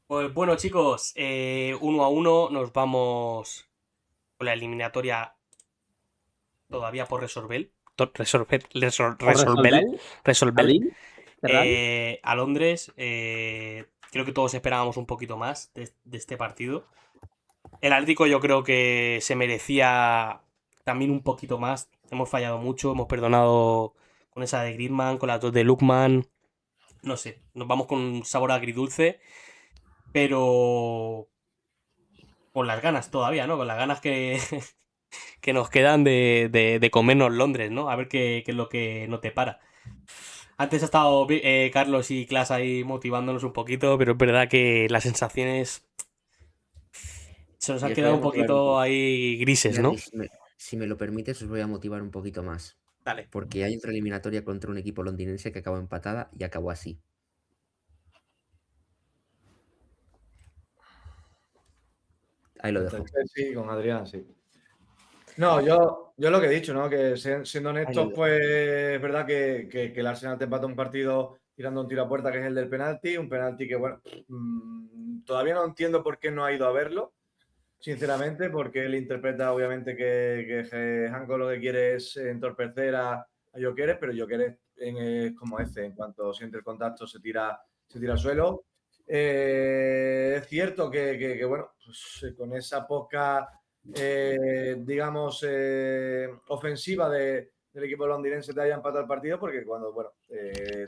Pues bueno, chicos, 1-1 nos vamos con la eliminatoria todavía por resolver. Por resolver, Resolver abrir, cerrar. a Londres. Creo que todos esperábamos un poquito más de este partido. El Atlético yo creo que se merecía también un poquito más. Hemos fallado mucho, hemos perdonado con esa de Griezmann, con las dos de Lookman. No sé, nos vamos con un sabor agridulce, pero con las ganas todavía, ¿no? Con las ganas que nos quedan de comernos Londres, ¿no? A ver qué es lo que nos depara. Antes ha estado Carlos y Klas ahí motivándonos un poquito, pero es verdad que las sensaciones se nos han Y os voy quedado a un motivar poquito ahí grises, mira, ¿no? y si me lo permites, os voy a motivar un poquito más. Dale. Porque hay otra eliminatoria contra un equipo londinense que acabó empatada y acabó así. Ahí lo Contra el dejo. Chelsea, con Adrián, sí. No, yo lo que he dicho, ¿no? Que siendo Ahí lo honestos, dejo. pues es verdad que el Arsenal te empata un partido tirando un tiro a puerta que es el del penalti, un penalti que, bueno, todavía no entiendo por qué no ha ido a verlo, sinceramente, porque él interpreta obviamente que Hanko lo que quiere es entorpecer a Gyökeres, pero Gyökeres es como ese, en cuanto siente el contacto se tira al suelo. Es cierto que, bueno, pues, con esa poca, digamos, ofensiva del equipo londinense te haya empatado el partido, porque cuando, bueno,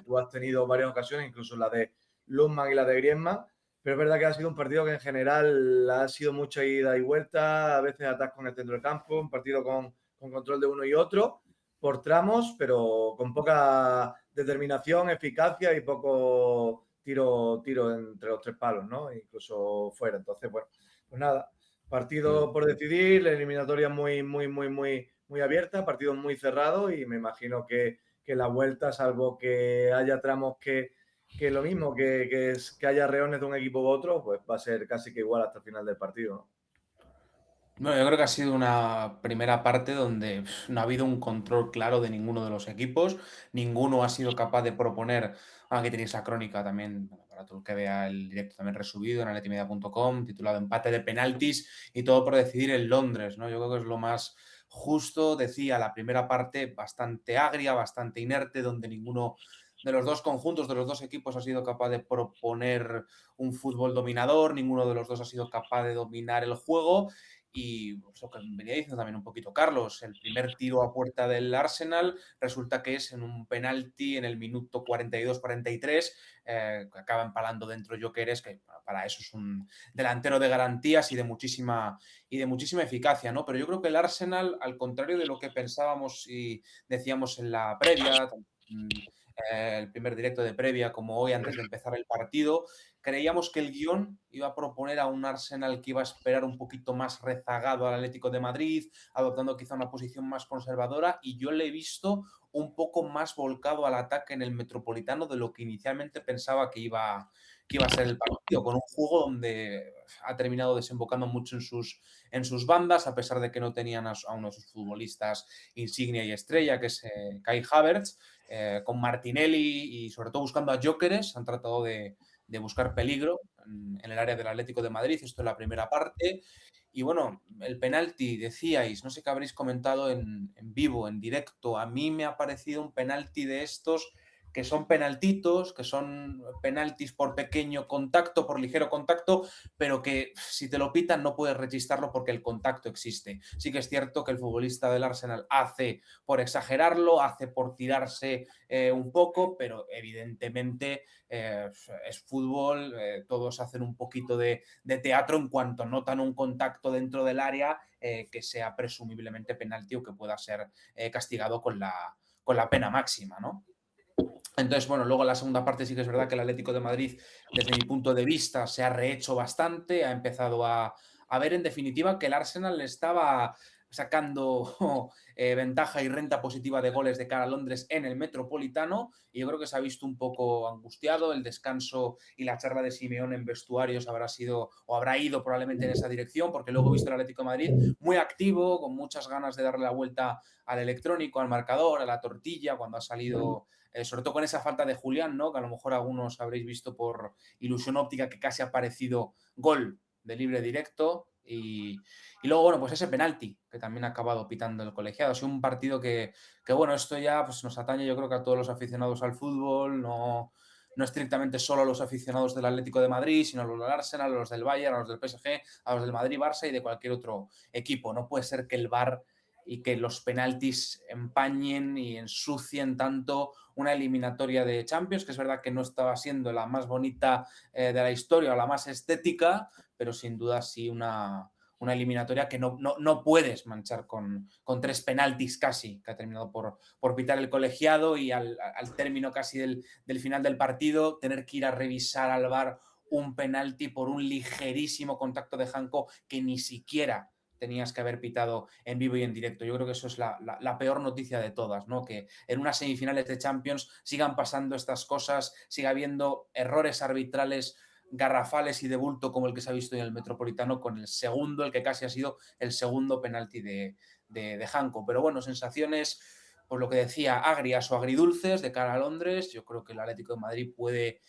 tú has tenido varias ocasiones, incluso la de Lundman y la de Griezmann, pero es verdad que ha sido un partido que en general ha sido mucha ida y vuelta, a veces atasco en el centro del campo, un partido con control de uno y otro, por tramos, pero con poca determinación, eficacia y poco tiro entre los tres palos, ¿no? Incluso fuera. Entonces, bueno, pues nada, Mm. partido por decidir, la eliminatoria muy, muy, muy, muy, muy abierta, partido muy cerrado y me imagino que la vuelta, salvo que haya tramos que lo mismo que haya reones de un equipo u otro, pues va a ser casi que igual hasta el final del partido, ¿no? Bueno, yo creo que ha sido una primera parte donde no ha habido un control claro de ninguno de los equipos, ninguno ha sido capaz de proponer, aquí tenéis la crónica también, bueno, para todo el que vea el directo también resubido en aletimedia.com, titulado Empate de penaltis y todo por decidir en Londres, ¿no? Yo creo que es lo más justo, decía, la primera parte bastante agria, bastante inerte, donde ninguno de los dos conjuntos, de los dos equipos ha sido capaz de proponer un fútbol dominador, ninguno de los dos ha sido capaz de dominar el juego. Y pues, lo que venía diciendo también un poquito Carlos, el primer tiro a puerta del Arsenal resulta que es en un penalti en el minuto 42-43, que acaba empalando dentro Gyökeres, que para eso es un delantero de garantías y de muchísima eficacia, ¿no? Pero yo creo que el Arsenal, al contrario de lo que pensábamos y decíamos en la previa, el primer directo de previa, como hoy antes de empezar el partido, creíamos que el guión iba a proponer a un Arsenal que iba a esperar un poquito más rezagado al Atlético de Madrid, adoptando quizá una posición más conservadora, y yo le he visto un poco más volcado al ataque en el Metropolitano de lo que inicialmente pensaba que iba a ser el partido, con un juego donde ha terminado desembocando mucho en sus bandas, a pesar de que no tenían a uno de sus futbolistas insignia y estrella, que es Kai Havertz, con Martinelli y sobre todo buscando a Gyökeres, han tratado de buscar peligro en el área del Atlético de Madrid. Esto es la primera parte. Y bueno, el penalti, decíais, no sé qué habréis comentado en vivo, en directo. A mí me ha parecido un penalti de estos que son penaltitos, que son penaltis por pequeño contacto, por ligero contacto, pero que si te lo pitan no puedes rechistarlo porque el contacto existe. Sí que es cierto que el futbolista del Arsenal hace por exagerarlo, hace por tirarse un poco, pero evidentemente es fútbol, todos hacen un poquito de teatro en cuanto notan un contacto dentro del área que sea presumiblemente penalti o que pueda ser castigado con la pena máxima, ¿no? Entonces, bueno, luego en la segunda parte sí que es verdad que el Atlético de Madrid, desde mi punto de vista, se ha rehecho bastante, ha empezado a ver en definitiva que el Arsenal estaba sacando ventaja y renta positiva de goles de cara a Londres en el Metropolitano, y yo creo que se ha visto un poco angustiado. El descanso y la charla de Simeone en vestuarios habrá ido probablemente en esa dirección, porque luego he visto el Atlético de Madrid muy activo, con muchas ganas de darle la vuelta al electrónico, al marcador, a la tortilla, cuando ha salido, sobre todo con esa falta de Julián, ¿no? Que a lo mejor algunos habréis visto por ilusión óptica, que casi ha parecido gol de libre directo. Y luego, bueno, pues ese penalti que también ha acabado pitando el colegiado. Ha sido un partido que bueno, esto ya pues nos atañe, yo creo que a todos los aficionados al fútbol, no estrictamente solo a los aficionados del Atlético de Madrid, sino a los del Arsenal, a los del Bayern, a los del PSG, a los del Madrid-Barça y de cualquier otro equipo. No puede ser que el VAR y que los penaltis empañen y ensucien tanto una eliminatoria de Champions, que es verdad que no estaba siendo la más bonita de la historia o la más estética, pero sin duda sí una eliminatoria que no puedes manchar con 3 penaltis casi, que ha terminado por pitar el colegiado, y al término casi del final del partido tener que ir a revisar al VAR un penalti por un ligerísimo contacto de Janko que ni siquiera tenías que haber pitado en vivo y en directo. Yo creo que eso es la peor noticia de todas, ¿no? Que en unas semifinales de Champions sigan pasando estas cosas, siga habiendo errores arbitrales garrafales y de bulto como el que se ha visto en el Metropolitano, con el segundo, el que casi ha sido el segundo penalti de Janko. Pero bueno, sensaciones, por lo que decía, agrias o agridulces de cara a Londres. Yo creo que el Atlético de Madrid puede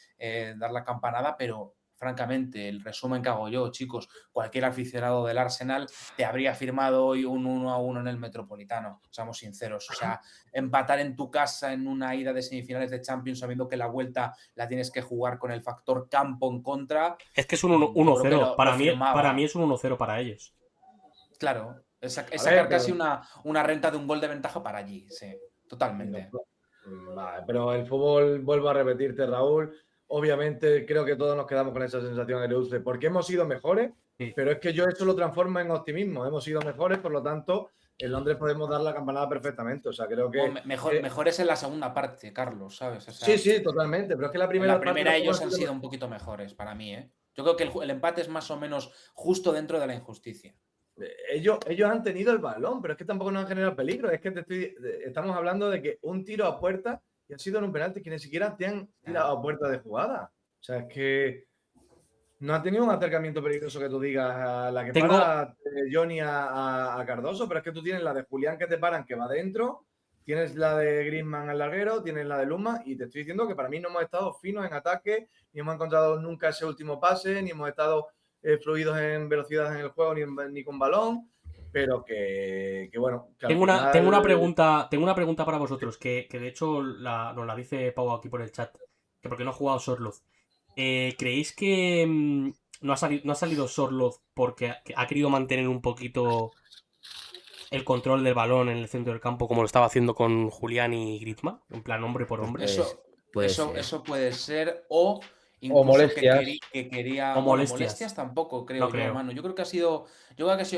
dar la campanada, pero francamente, el resumen que hago yo, chicos, cualquier aficionado del Arsenal te habría firmado hoy un 1-1 en el Metropolitano, seamos sinceros. O sea, empatar en tu casa en una ida de semifinales de Champions sabiendo que la vuelta la tienes que jugar con el factor campo en contra. Es que es un 1-0. Para mí es un 1-0 para ellos. Claro, es sacar casi una renta de un gol de ventaja para allí, sí, totalmente. Vale, pero el fútbol, vuelvo a repetirte, Raúl, obviamente creo que todos nos quedamos con esa sensación agridulce, porque hemos sido mejores, sí. Pero es que yo esto lo transformo en optimismo. Hemos sido mejores, por lo tanto, en Londres podemos dar la campanada perfectamente. O sea, creo que... Mejor es en la segunda parte, Carlos, ¿sabes? O sea, sí, totalmente, pero es que la primera ellos han sido un poquito mejores para mí, ¿eh? Yo creo que el empate es más o menos justo dentro de la injusticia. Ellos han tenido el balón, pero es que tampoco nos han generado peligro. Es que estamos hablando de que un tiro a puerta y ha sido en un penalti que ni siquiera te han tirado a puerta de jugada. O sea, es que no ha tenido un acercamiento peligroso que tú digas a la que para Johnny a Cardoso, pero es que tú tienes la de Julián que te paran, que va adentro, tienes la de Griezmann al larguero, tienes la de Luma, y te estoy diciendo que para mí no hemos estado finos en ataque, ni hemos encontrado nunca ese último pase, ni hemos estado fluidos en velocidad en el juego, ni con balón, pero que bueno. Que tengo una pregunta para vosotros, que de hecho nos la dice Pau aquí por el chat, que porque no ha jugado Sorloth. ¿Creéis que no ha salido Sorloth porque ha querido mantener un poquito el control del balón en el centro del campo, como lo estaba haciendo con Julián y Griezmann, en plan hombre por hombre? Eso puede ser, o incluso molestias. que quería... O molestias tampoco, creo yo, mano. Yo creo que ha sido...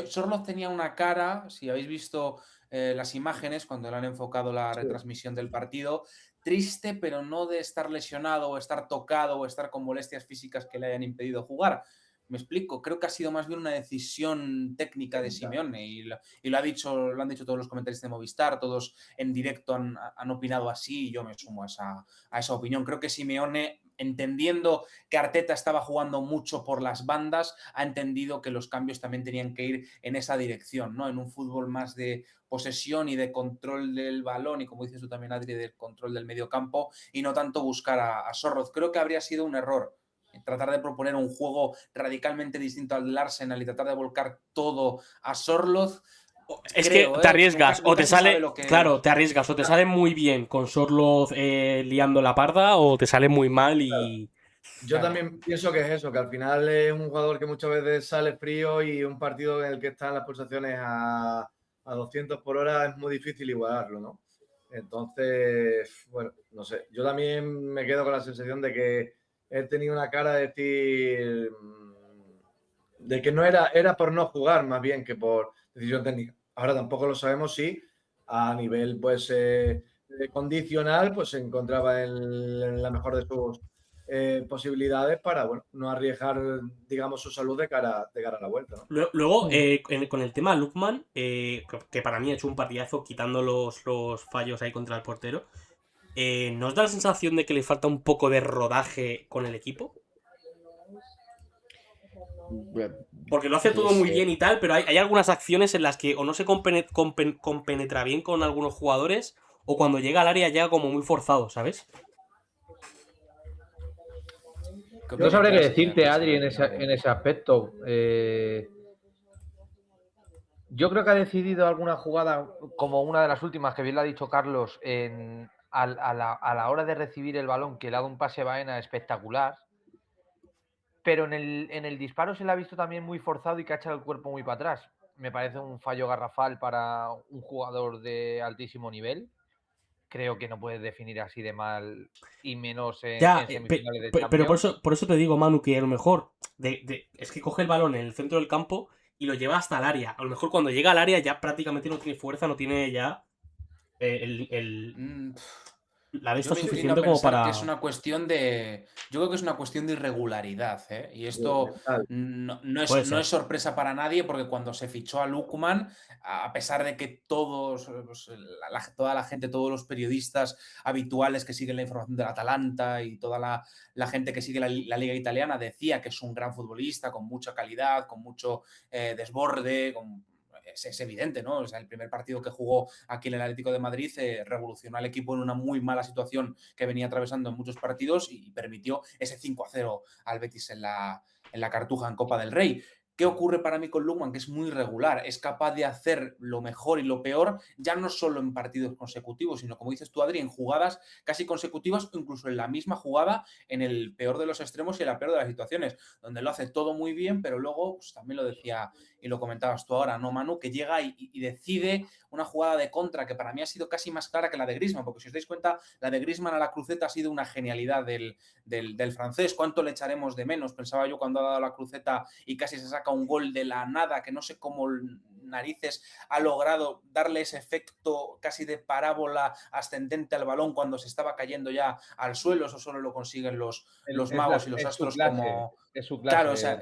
Sorloth tenía una cara, si habéis visto las imágenes, cuando le han enfocado la retransmisión del partido, triste, pero no de estar lesionado o estar tocado o estar con molestias físicas que le hayan impedido jugar. Me explico, creo que ha sido más bien una decisión técnica de Simeone, y lo han dicho todos los comentaristas de Movistar, todos en directo han opinado así, y yo me sumo a esa opinión. Creo que Simeone, entendiendo que Arteta estaba jugando mucho por las bandas, ha entendido que los cambios también tenían que ir en esa dirección, ¿no? En un fútbol más de posesión y de control del balón, y como dices tú también, Adri, de control del medio campo, y no tanto buscar a Sorloth. Creo que habría sido un error tratar de proponer un juego radicalmente distinto al del Arsenal y tratar de volcar todo a Sorloth. Es que te arriesgas, o te sale, claro, te arriesgas, o te sale muy bien con Sorloth liando la parda, o te sale muy mal y... Yo también pienso que es eso, que al final es un jugador que muchas veces sale frío, y un partido en el que están las pulsaciones a 200 por hora es muy difícil igualarlo, ¿no? Entonces, bueno, no sé. Yo también me quedo con la sensación de que he tenido una cara de decir de que no era por no jugar, más bien que por decisión técnica. Ahora tampoco lo sabemos si a nivel pues condicional pues se encontraba en la mejor de sus posibilidades para, bueno, no arriesgar, digamos, su salud de cara a la vuelta, ¿no? Luego, con el tema Lookman, que para mí ha hecho un partidazo quitando los fallos ahí contra el portero, ¿no os da la sensación de que le falta un poco de rodaje con el equipo? Porque lo hace todo muy bien y tal, pero hay algunas acciones en las que o no se compenetra bien con algunos jugadores, o cuando llega al área llega como muy forzado, ¿sabes? No sabré qué decirte, Adri, en ese aspecto. Yo creo que ha decidido alguna jugada, como una de las últimas, que bien lo ha dicho Carlos, a la hora de recibir el balón, que le ha dado un pase Baena espectacular. Pero en el disparo se le ha visto también muy forzado y que ha echado el cuerpo muy para atrás. Me parece un fallo garrafal para un jugador de altísimo nivel. Creo que no puedes definir así de mal, y menos en semifinales de Champions. Pero por eso te digo, Manu, que a lo mejor es que coge el balón en el centro del campo y lo lleva hasta el área. A lo mejor cuando llega al área ya prácticamente no tiene fuerza, no tiene ya la de esta suficiente como para... que es una cuestión de... Yo creo que es una cuestión de irregularidad, ¿eh? Y esto no es sorpresa para nadie, porque cuando se fichó a Lookman, a pesar de que todos, pues, toda la gente, todos los periodistas habituales que siguen la información del Atalanta y toda la gente que sigue la liga italiana decía que es un gran futbolista, con mucha calidad, con mucho desborde, es evidente, ¿no? O sea, el primer partido que jugó aquí en el Atlético de Madrid revolucionó al equipo en una muy mala situación que venía atravesando en muchos partidos y permitió ese 5-0 al Betis en la Cartuja en Copa del Rey. ¿Qué ocurre para mí con Lookman? Que es muy regular, es capaz de hacer lo mejor y lo peor, ya no solo en partidos consecutivos, sino, como dices tú, Adri, en jugadas casi consecutivas o incluso en la misma jugada, en el peor de los extremos y en la peor de las situaciones, donde lo hace todo muy bien, pero luego, pues, también lo decía y lo comentabas tú ahora, ¿no, Manu? Que llega y decide una jugada de contra que para mí ha sido casi más clara que la de Griezmann, porque si os dais cuenta, la de Griezmann a la cruceta ha sido una genialidad del francés. ¿Cuánto le echaremos de menos? Pensaba yo cuando ha dado la cruceta y casi se saca un gol de la nada, que no sé cómo narices ha logrado darle ese efecto casi de parábola ascendente al balón cuando se estaba cayendo ya al suelo. Eso solo lo consiguen los magos y los astros como... Es su clase, claro, o sea,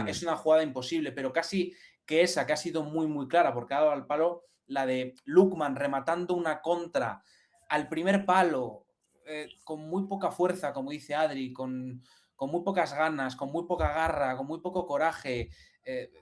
es una jugada imposible, pero casi que esa, que ha sido muy, muy clara, porque ha dado al palo la de Lookman rematando una contra al primer palo, con muy poca fuerza, como dice Adri, con muy pocas ganas, con muy poca garra, con muy poco coraje,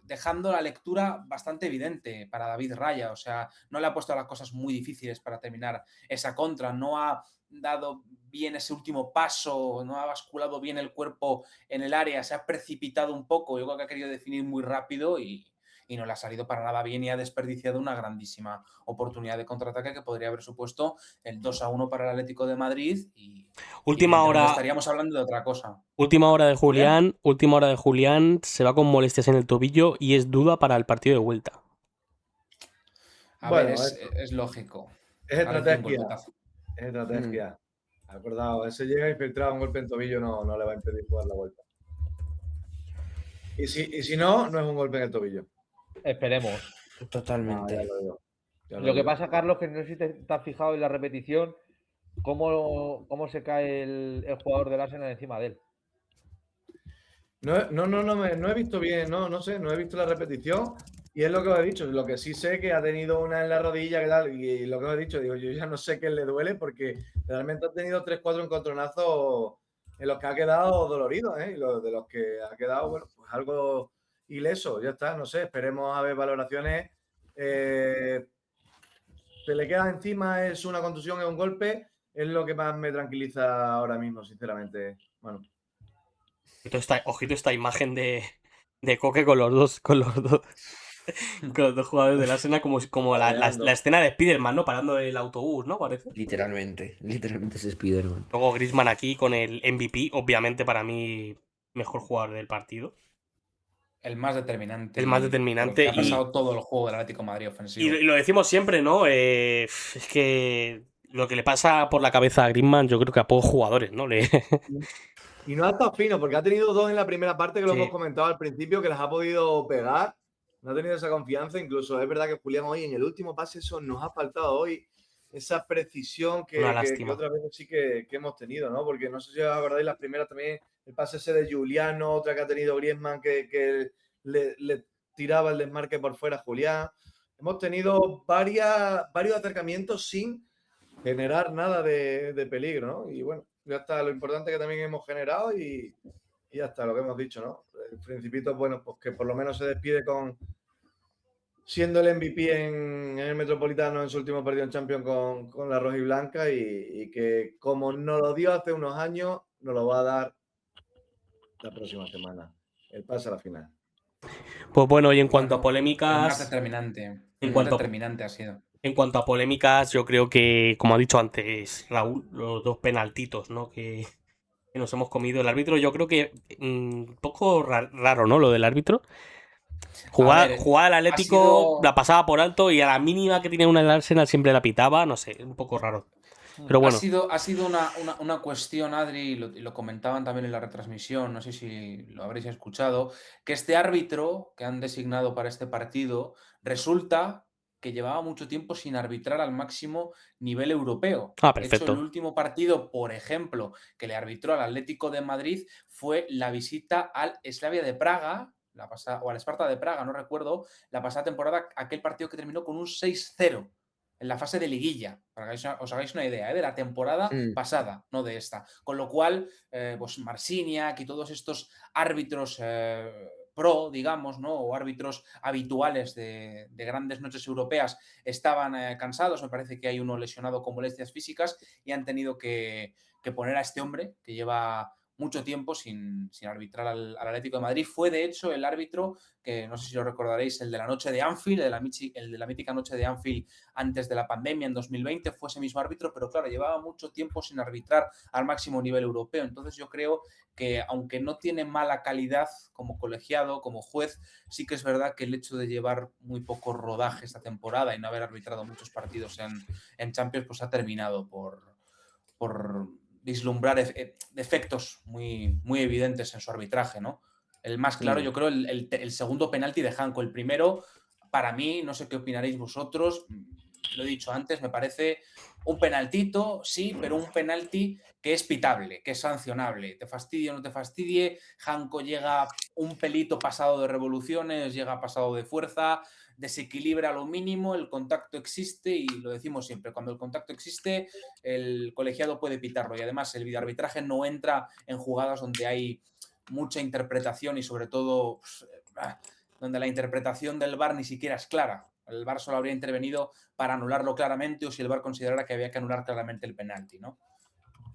dejando la lectura bastante evidente para David Raya. O sea, no le ha puesto las cosas muy difíciles para terminar esa contra, no ha dado bien ese último paso, no ha basculado bien el cuerpo en el área, se ha precipitado un poco. Yo creo que ha querido definir muy rápido y no le ha salido para nada bien y ha desperdiciado una grandísima oportunidad de contraataque que podría haber supuesto el 2-1 para el Atlético de Madrid y última hora, estaríamos hablando de otra cosa. Última hora de Julián, se va con molestias en el tobillo y es duda para el partido de vuelta. A ver, es lógico. Es estrategia. Es estrategia. Acordado, ese llega infiltrado, un golpe en tobillo no le va a impedir jugar la vuelta. Y si no es un golpe en el tobillo. Esperemos. Totalmente. Lo que pasa, Carlos, que no sé si te has fijado en la repetición, cómo se cae el jugador del Arsenal encima de él. No he visto bien, no sé, no he visto la repetición. Y es lo que os he dicho, lo que sí sé que ha tenido una en la rodilla, que tal, y lo que os he dicho, digo, yo ya no sé qué le duele, porque realmente ha tenido 3-4 encontronazos en los que ha quedado dolorido, ¿eh? Y de los que ha quedado, bueno, pues algo ileso, ya está, no sé, esperemos a ver valoraciones. Se le queda encima, es una contusión, es un golpe, es lo que más me tranquiliza ahora mismo, sinceramente. Bueno. Ojito esta imagen de Coque con los dos jugadores del Arsenal, como la escena de Spiderman, ¿no? Parando el autobús, ¿no? Parece. Literalmente es Spiderman. Luego Griezmann aquí con el MVP, obviamente para mí mejor jugador del partido. El más determinante. Ha pasado todo el juego del Atlético de Madrid ofensivo. Y lo decimos siempre, ¿no? Es que lo que le pasa por la cabeza a Griezmann, yo creo que a pocos jugadores, ¿no? Y no ha estado fino, porque ha tenido dos en la primera parte que lo hemos comentado al principio, que las ha podido pegar. No ha tenido esa confianza. Incluso es verdad que Julián hoy en el último pase, eso nos ha faltado hoy. esa precisión que lástima. otras veces sí que hemos tenido, ¿no? Porque no sé si os acordáis, las primeras también, el pase ese de Juliano, otra que ha tenido Griezmann que le tiraba el desmarque por fuera a Julián. Hemos tenido varios acercamientos sin generar nada de peligro, ¿no? Y bueno, ya está, lo importante que también hemos generado y ya está, lo que hemos dicho, ¿no? El Principito, bueno, pues que por lo menos se despide siendo el MVP en el Metropolitano en su último partido en Champions con la roja y blanca y que como nos lo dio hace unos años, nos lo va a dar la próxima semana. El pase a la final. Pues bueno, y en cuanto a Bueno, el más polémicas, determinante. en El más cuanto a, determinante ha sido. en cuanto a polémicas, yo creo que, como ha dicho antes Raúl, los dos penaltitos, ¿no? Que nos hemos comido. El árbitro, yo creo que un poco raro, ¿no? Lo del árbitro. A ver, Jugaba al ha Atlético, sido. la pasaba por alto y a la mínima que tenía una el Arsenal siempre la pitaba, no sé, un poco raro. Pero bueno, Ha sido una cuestión, Adri, y lo comentaban también en la retransmisión, no sé si lo habréis escuchado, que este árbitro que han designado para este partido resulta que llevaba mucho tiempo sin arbitrar al máximo nivel europeo. De hecho, el perfecto. último partido, por ejemplo, que le arbitró al Atlético de Madrid fue la visita al Slavia de Praga, o al Esparta de Praga, no recuerdo, la pasada temporada, aquel partido que terminó con un 6-0 en la fase de liguilla, para que os hagáis una idea, de la temporada pasada, no de esta. Con lo cual, pues Marciniak y todos estos árbitros pro, digamos, ¿no? O árbitros habituales de grandes noches europeas estaban cansados. Me parece que hay uno lesionado con molestias físicas y han tenido que poner a este hombre que lleva mucho tiempo sin arbitrar al Atlético de Madrid. Fue, de hecho, el árbitro que, no sé si lo recordaréis, el de la noche de Anfield, el de la mítica noche de Anfield antes de la pandemia en 2020, fue ese mismo árbitro, pero claro, llevaba mucho tiempo sin arbitrar al máximo nivel europeo. Entonces yo creo que, aunque no tiene mala calidad como colegiado, como juez, sí que es verdad que el hecho de llevar muy poco rodaje esta temporada y no haber arbitrado muchos partidos en Champions, pues ha terminado por vislumbrar defectos muy, muy evidentes en su arbitraje, ¿no? El más claro, yo creo, el segundo penalti de Janko. El primero, para mí, no sé qué opinaréis vosotros, lo he dicho antes, me parece un penaltito, sí, pero un penalti que es pitable, que es sancionable. Te fastidie o no te fastidie, Janko llega un pelito pasado de revoluciones, llega pasado de fuerza, desequilibra a lo mínimo, el contacto existe y lo decimos siempre, cuando el contacto existe, el colegiado puede pitarlo y además el videoarbitraje no entra en jugadas donde hay mucha interpretación y sobre todo donde la interpretación del VAR ni siquiera es clara. El VAR solo habría intervenido para anularlo claramente o si el VAR considerara que había que anular claramente el penalti, ¿no?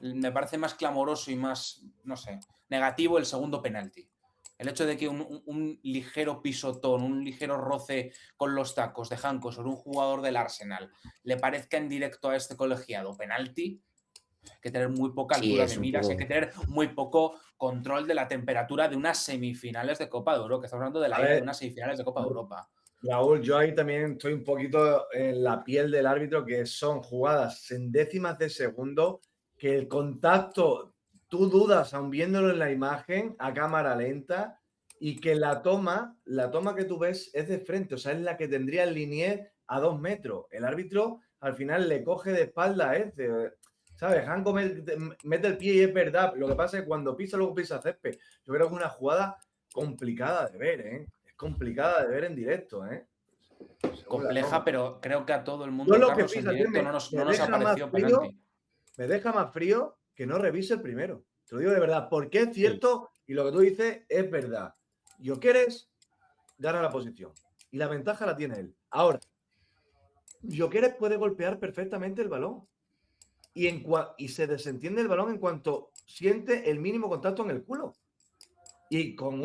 Me parece más clamoroso y más, no sé, negativo el segundo penalti. El hecho de que un ligero pisotón, un ligero roce con los tacos de Janko sobre un jugador del Arsenal le parezca en directo a este colegiado penalti, hay que tener muy poca altura de miras, hay que tener muy poco control de la temperatura de unas semifinales de Copa de Europa, que estamos hablando de la ida de unas semifinales de Copa de Europa. Raúl, yo ahí también estoy un poquito en la piel del árbitro, que son jugadas en décimas de segundo, que el contacto, tú dudas aun viéndolo en la imagen a cámara lenta y que la toma que tú ves es de frente, o sea, es la que tendría el linier a 2 metros. El árbitro al final le coge de espalda a ¿sabes? Janko mete el pie y es verdad. Lo que pasa es que cuando pisa, luego pisa césped. Yo creo que es una jugada complicada de ver, ¿eh? Complicada de ver en directo, ¿eh? Compleja, pero creo que a todo el mundo, Carlos, en directo no nos ha parecido penalti. Me deja más frío que no revise el primero. Te lo digo de verdad, porque es cierto y lo que tú dices es verdad. Gyökeres gana la posición y la ventaja la tiene él. Ahora, Gyökeres puede golpear perfectamente el balón y se desentiende el balón en cuanto siente el mínimo contacto en el culo. Y con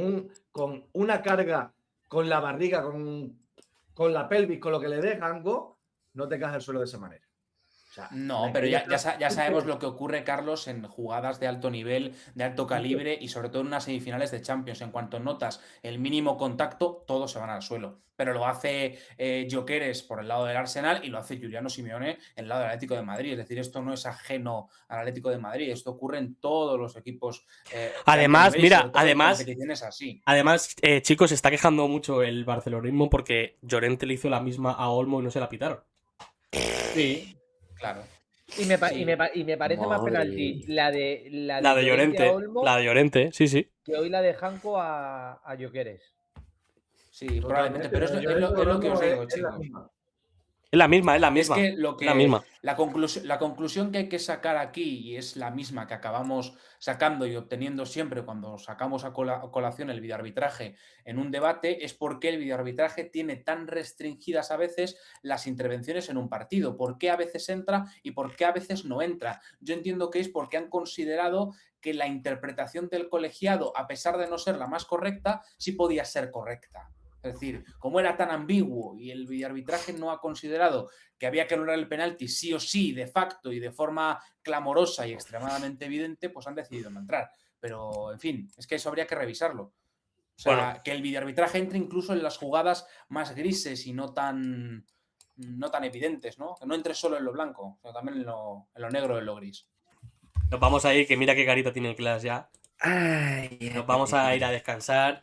una carga con la barriga, con la pelvis, con lo que le dé Janko, no te caes al suelo de esa manera. O sea, no, pero ya sabemos lo que ocurre, Carlos, en jugadas de alto nivel, de alto calibre y sobre todo en unas semifinales de Champions. En cuanto notas el mínimo contacto, todos se van al suelo. Pero lo hace Gyökeres por el lado del Arsenal y lo hace Giuliano Simeone en el lado del Atlético de Madrid. Es decir, esto no es ajeno al Atlético de Madrid. Esto ocurre en todos los equipos. Además, mira, competiciones así. Además, chicos, se está quejando mucho el barcelonismo porque Llorente le hizo la misma a Olmo y no se la pitaron. Sí. Claro. Y me parece más Madre penalti mía. la de La de Llorente a Llorente. Olmo La de Llorente, sí, sí. que hoy la de Janko a Gyökeres. Sí, probablemente. Pero es yo lo que os digo, es la chicos. misma. Es la misma, es la Es misma. que Es la misma. la conclusión que hay que sacar aquí, y es la misma que acabamos sacando y obteniendo siempre cuando sacamos a colación el videoarbitraje en un debate, es por qué el videoarbitraje tiene tan restringidas a veces las intervenciones en un partido, por qué a veces entra y por qué a veces no entra. Yo entiendo que es porque han considerado que la interpretación del colegiado, a pesar de no ser la más correcta, sí podía ser correcta. Es decir, como era tan ambiguo y el videoarbitraje no ha considerado que había que anular el penalti sí o sí, de facto y de forma clamorosa y extremadamente evidente, pues han decidido no entrar. Pero, en fin, es que eso habría que revisarlo. O sea, Bueno. que el videoarbitraje entre incluso en las jugadas más grises y no tan evidentes, ¿no? Que no entre solo en lo blanco, sino también en lo negro o en lo gris. Nos vamos a ir, que mira qué carita tiene Clash ya. Ay, Nos vamos a ir a descansar.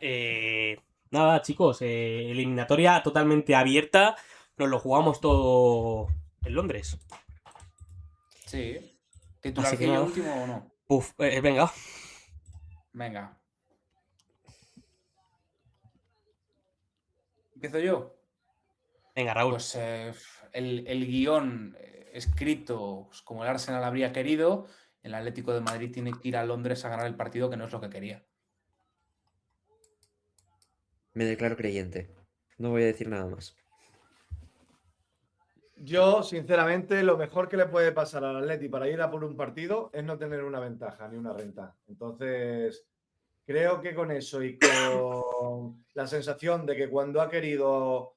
Nada, chicos, eliminatoria totalmente abierta. Nos lo jugamos todo en Londres. Sí. Así que ¿Titularcillo nada. último o no? Puf, venga. Venga. ¿Empiezo yo? Venga, Raúl. Pues el guión escrito pues, como el Arsenal habría querido, el Atlético de Madrid tiene que ir a Londres a ganar el partido, que no es lo que quería. Me declaro creyente. No voy a decir nada más. Yo, sinceramente, lo mejor que le puede pasar al Atleti para ir a por un partido es no tener una ventaja ni una renta. Entonces, creo que con eso y con la sensación de que cuando ha querido,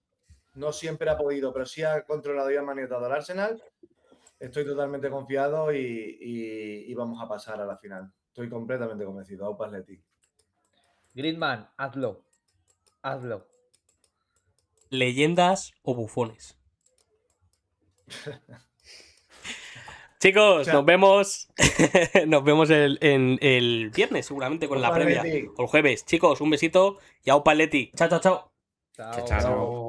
no siempre ha podido, pero sí ha controlado y ha maniatado al Arsenal, estoy totalmente confiado y vamos a pasar a la final. Estoy completamente convencido. Aupa Atleti. Griezmann, hazlo. Hazlo. ¿Leyendas o bufones? Chicos, Chao. nos vemos. Nos vemos en el viernes, seguramente, con la Aupa previa. Atleti. O el jueves. Chicos, un besito y aupa Atleti. Chao, chao, chao. Chao, chao.